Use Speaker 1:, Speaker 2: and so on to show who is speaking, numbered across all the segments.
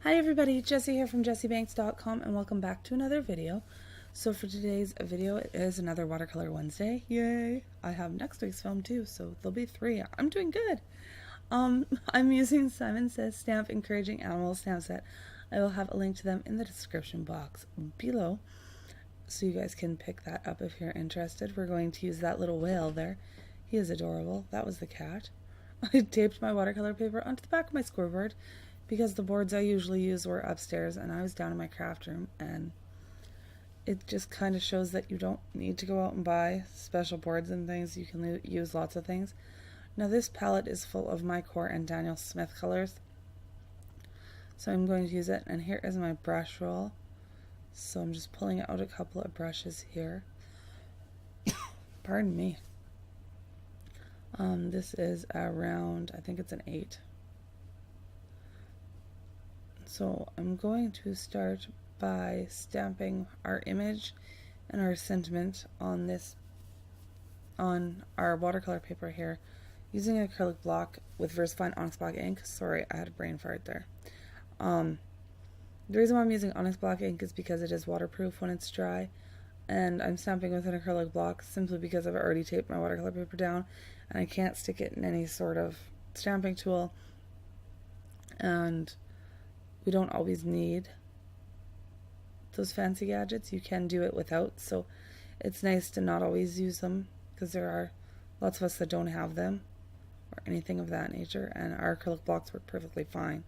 Speaker 1: Hi everybody, Jessie here from jessiebanks.com and welcome back to another video. So for today's video, it is another Watercolor Wednesday. Yay! I have next week's film too, so there'll be 3. I'm doing good. I'm using Simon Says Stamp Encouraging Animals stamp set. I will have a link to them in the description box below, so you guys can pick that up if you're interested. We're going to use that little whale there. He is adorable. That was the cat. I taped my watercolor paper onto the back of my scoreboard because the boards I usually use were upstairs and I was down in my craft room, and it just kind of shows that you don't need to go out and buy special boards and things. You can use lots of things. Now this palette is full of my Core and Daniel Smith colors, so I'm going to use it, and here is my brush roll. So I'm just pulling out a couple of brushes here. Pardon me. This is around, I think it's an 8. So I'm going to start by stamping our image and our sentiment on our watercolor paper here using an acrylic block with VersaFine Onyx Black ink. Sorry, I had a brain fart there. The reason why I'm using Onyx Black ink is because it is waterproof when it's dry, and I'm stamping with an acrylic block simply because I've already taped my watercolor paper down and I can't stick it in any sort of stamping tool, and we don't always need those fancy gadgets. You can do it without, so it's nice to not always use them because there are lots of us that don't have them or anything of that nature, and our acrylic blocks work perfectly fine.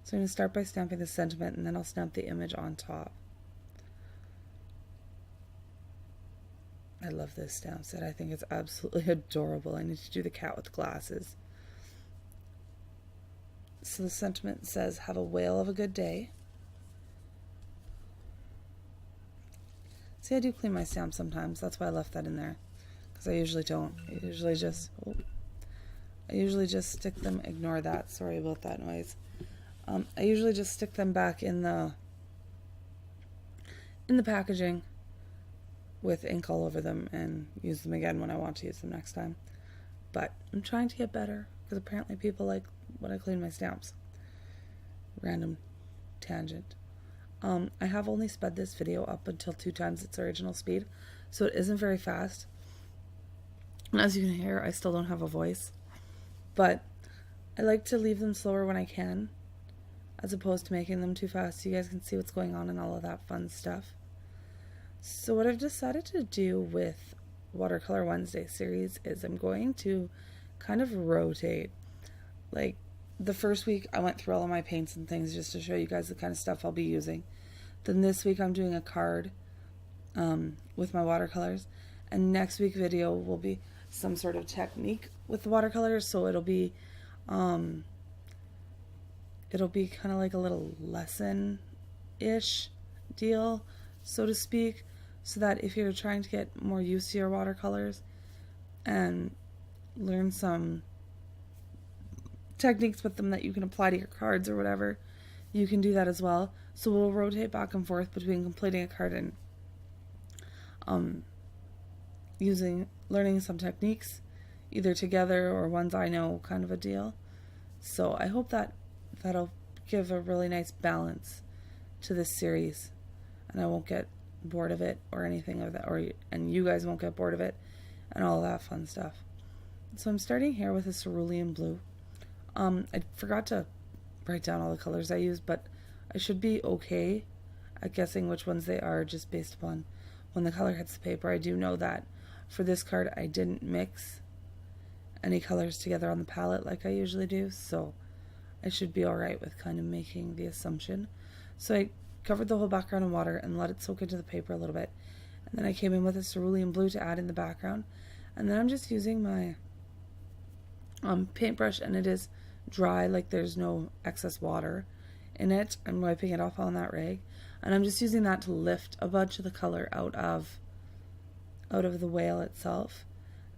Speaker 1: So I'm going to start by stamping the sentiment, and then I'll stamp the image on top. I love this stamp set. I think it's absolutely adorable. I need to do the cat with glasses. So the sentiment says, "Have a whale of a good day." See, I do clean my stamps sometimes. That's why I left that in there, because I usually don't. I usually just stick them. Ignore that. Sorry about that noise. I usually just stick them back in the packaging with ink all over them and use them again when I want to use them next time. But I'm trying to get better, because apparently people like when I clean my stamps. Random tangent. I have only sped this video up until 2 times its original speed, so it isn't very fast. And as you can hear, I still don't have a voice. But I like to leave them slower when I can, as opposed to making them too fast so you guys can see what's going on and all of that fun stuff. So what I've decided to do with Watercolor Wednesday series is I'm going to kind of rotate. Like, the first week I went through all of my paints and things just to show you guys the kind of stuff I'll be using. Then this week I'm doing a card with my watercolors, and next week's video will be some sort of technique with the watercolors, so it'll be kind of like a little lesson-ish deal, so to speak, so that if you're trying to get more used to your watercolors and learn some techniques with them that you can apply to your cards or whatever, you can do that as well. So we'll rotate back and forth between completing a card and learning some techniques, either together or ones I know, kind of a deal. So I hope that'll give a really nice balance to this series, and I won't get bored of it or anything of that, and you guys won't get bored of it and all of that fun stuff. So I'm starting here with a cerulean blue. I forgot to write down all the colors I used, but I should be okay at guessing which ones they are just based upon when the color hits the paper. I do know that for this card I didn't mix any colors together on the palette like I usually do, so I should be alright with kind of making the assumption. So I covered the whole background in water and let it soak into the paper a little bit, and then I came in with a cerulean blue to add in the background, and then I'm just using my paintbrush, and it is dry, like there's no excess water in it. I'm wiping it off on that rag, and I'm just using that to lift a bunch of the color out of the whale itself.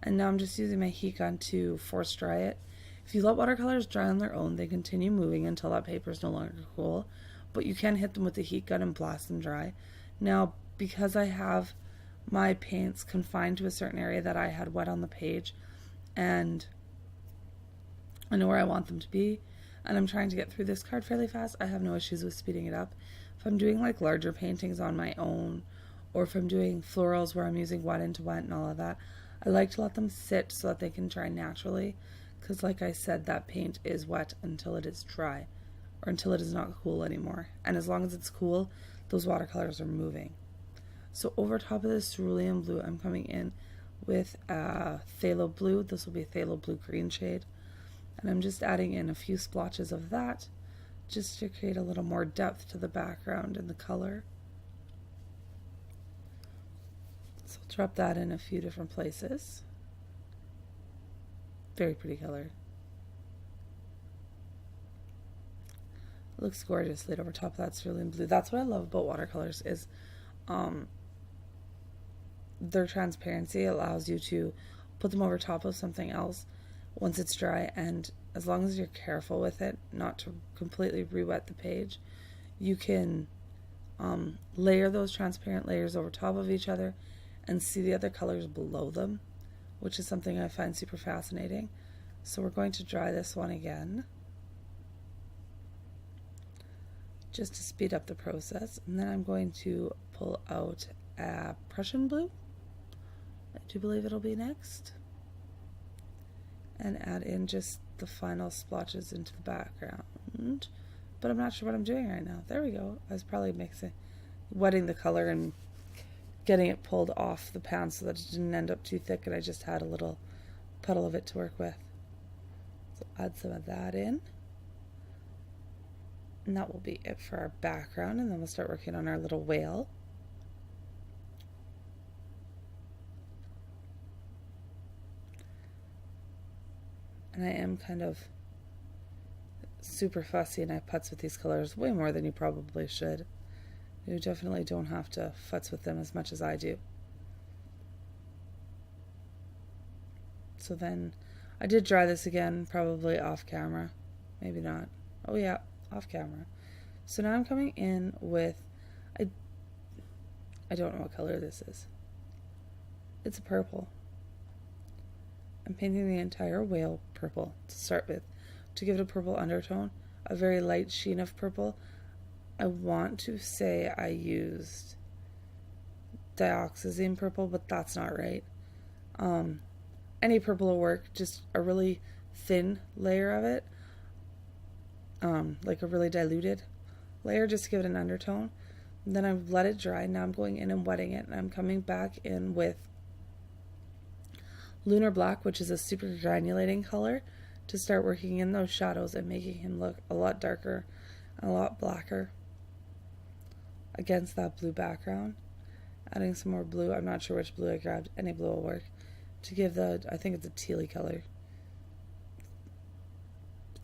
Speaker 1: And now I'm just using my heat gun to force dry it. If you let watercolors dry on their own, they continue moving until that paper is no longer cool, but you can hit them with the heat gun and blast them dry. Now, because I have my paints confined to a certain area that I had wet on the page, and I know where I want them to be, and I'm trying to get through this card fairly fast, I have no issues with speeding it up. If I'm doing like larger paintings on my own, or if I'm doing florals where I'm using wet into wet and all of that, I like to let them sit so that they can dry naturally, because like I said, that paint is wet until it is dry, or until it is not cool anymore. And as long as it's cool, those watercolors are moving. So over top of this cerulean blue, I'm coming in with phthalo blue. This will be a phthalo blue green shade. And I'm just adding in a few splotches of that just to create a little more depth to the background and the color. So I'll drop that in a few different places. Very pretty color. It looks gorgeous laid over top of that cerulean blue. That's what I love about watercolors is their transparency allows you to put them over top of something else once it's dry, and as long as you're careful with it not to completely re-wet the page, you can layer those transparent layers over top of each other and see the other colors below them, which is something I find super fascinating. So we're going to dry this one again just to speed up the process, and then I'm going to pull out a Prussian blue. I do believe it'll be next, and add in just the final splotches into the background. But I'm not sure what I'm doing right now. There we go. I was probably wetting the color and getting it pulled off the pan so that it didn't end up too thick, and I just had a little puddle of it to work with. So add some of that in. And that will be it for our background, and then we'll start working on our little whale. And I am kind of super fussy, and I putz with these colors way more than you probably should. You definitely don't have to futz with them as much as I do. So then I did dry this again, probably off camera. Maybe not. Oh yeah, off camera. So now I'm coming in with, I don't know what color this is. It's a purple. I'm painting the entire whale purple to start with, to give it a purple undertone, a very light sheen of purple. I want to say I used dioxazine purple, but that's not right. Any purple will work, just a really thin layer of it, like a really diluted layer, just to give it an undertone. And then I've let it dry. Now I'm going in and wetting it, and I'm coming back in with Lunar Black, which is a super granulating color, to start working in those shadows and making him look a lot darker and a lot blacker against that blue background. Adding some more blue. I'm not sure which blue I grabbed. Any blue will work. To give I think it's a tealy color.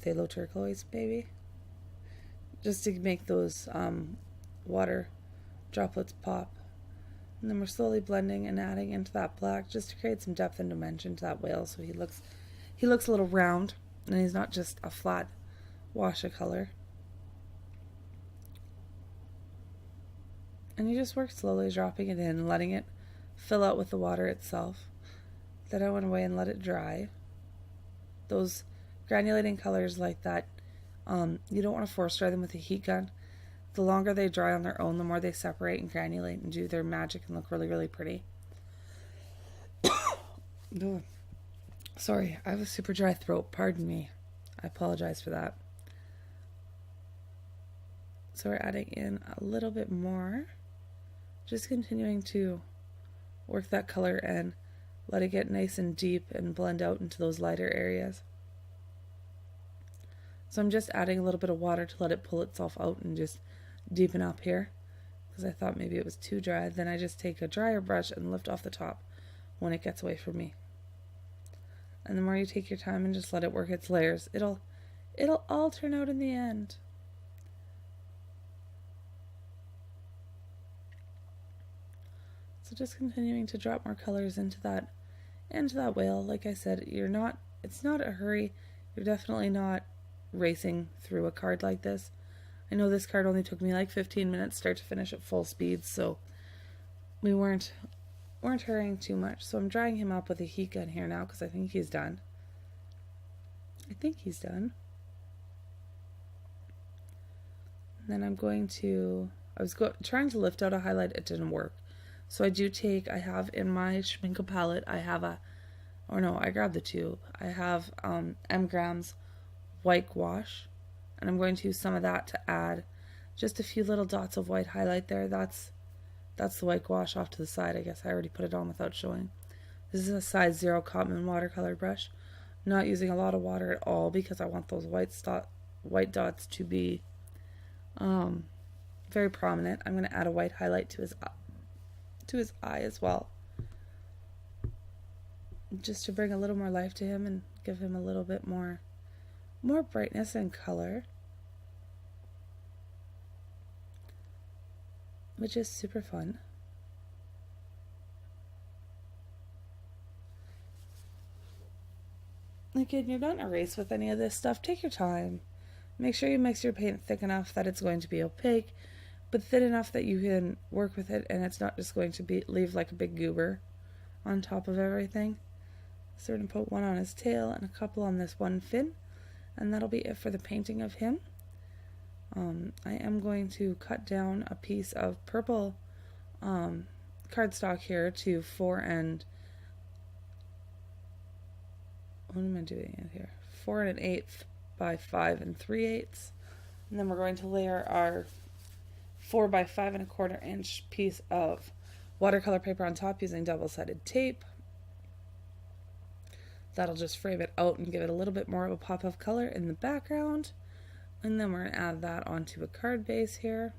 Speaker 1: Phthalo turquoise, maybe. Just to make those water droplets pop. And then we're slowly blending and adding into that black just to create some depth and dimension to that whale, so he looks a little round and he's not just a flat wash of color. And you just work slowly, dropping it in, letting it fill out with the water itself. Then I went away and let it dry. Those granulating colors like that, you don't want to force dry them with a heat gun. The longer they dry on their own, the more they separate and granulate and do their magic and look really, really pretty. Sorry, I have a super dry throat. Pardon me. I apologize for that. So we're adding in a little bit more. Just continuing to work that color and let it get nice and deep and blend out into those lighter areas. So I'm just adding a little bit of water to let it pull itself out and just deepen up here, because I thought maybe it was too dry. Then I just take a drier brush and lift off the top when it gets away from me. And the more you take your time and just let it work its layers, it'll all turn out in the end. So just continuing to drop more colors into that whale. Like I said, it's not a hurry. You're definitely not racing through a card like this. I know this card only took me like 15 minutes start to finish at full speed, so we weren't hurrying too much. So I'm drying him up with a heat gun here now because I think he's done. And then I'm going to, trying to lift out a highlight, it didn't work. So I have in my Schmincke palette, I grabbed the tube. I have M Grams white gouache, and I'm going to use some of that to add just a few little dots of white highlight there. That's the white gouache off to the side. I guess I already put it on without showing. This is a size 0 Cotman watercolor brush. I'm not using a lot of water at all because I want those white dots to be very prominent. I'm going to add a white highlight to his eye as well, just to bring a little more life to him and give him a little bit more brightness and color, which is super fun. Again, you're not in a race with any of this stuff. Take your time. Make sure you mix your paint thick enough that it's going to be opaque, but thin enough that you can work with it and it's not just going to leave like a big goober on top of everything. So we're going to put one on his tail and a couple on this one fin, and that'll be it for the painting of him. I am going to cut down a piece of purple cardstock here to 4 and what am I doing it here? 4 1/8 by 5 3/8, and then we're going to layer our 4 by 5 1/4 inch piece of watercolor paper on top using double-sided tape. That'll just frame it out and give it a little bit more of a pop of color in the background. And then we're going to add that onto a card base here.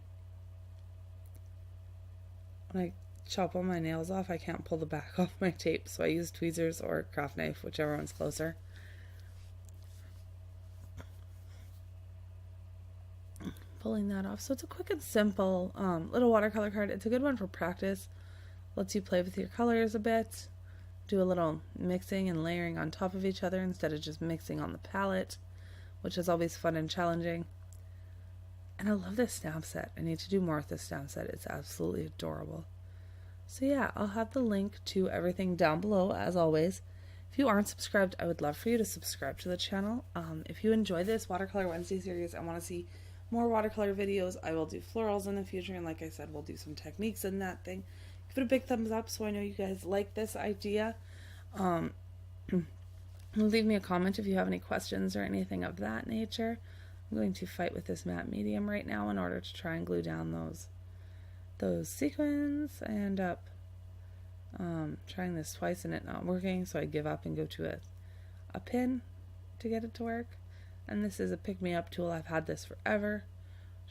Speaker 1: When I chop all my nails off, I can't pull the back off my tape, so I use tweezers or craft knife, whichever one's closer. Pulling that off. So it's a quick and simple little watercolor card. It's a good one for practice. Lets you play with your colors a bit. Do a little mixing and layering on top of each other instead of just mixing on the palette, which is always fun and challenging. And I love this stamp set. I need to do more with this stamp set. It's absolutely adorable. So yeah, I'll have the link to everything down below as always. If you aren't subscribed, I would love for you to subscribe to the channel. If you enjoy this Watercolor Wednesday series and want to see more watercolor videos, I will do florals in the future, and like I said, we'll do some techniques in that thing. Give it a big thumbs up so I know you guys like this idea. Leave me a comment if you have any questions or anything of that nature. I'm going to fight with this matte medium right now in order to try and glue down those sequins. I end up trying this twice and it not working, so I give up and go to a pin to get it to work. And this is a pick-me-up tool. I've had this forever.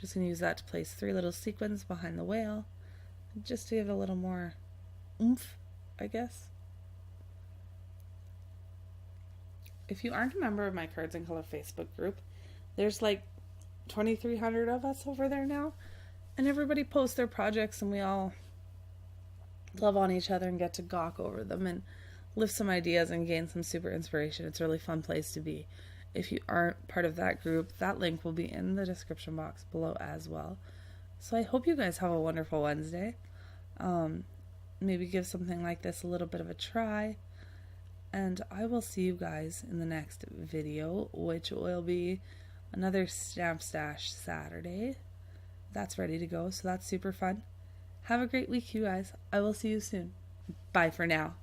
Speaker 1: Just going to use that to place 3 little sequins behind the whale, just to give a little more oomph, I guess. If you aren't a member of my Cards in Color Facebook group, there's like 2,300 of us over there now, and everybody posts their projects and we all love on each other and get to gawk over them and lift some ideas and gain some super inspiration. It's a really fun place to be. If you aren't part of that group, that link will be in the description box below as well. So I hope you guys have a wonderful Wednesday. Maybe give something like this a little bit of a try. And I will see you guys in the next video, which will be another Stamp Stash Saturday. That's ready to go, so that's super fun. Have a great week, you guys. I will see you soon. Bye for now.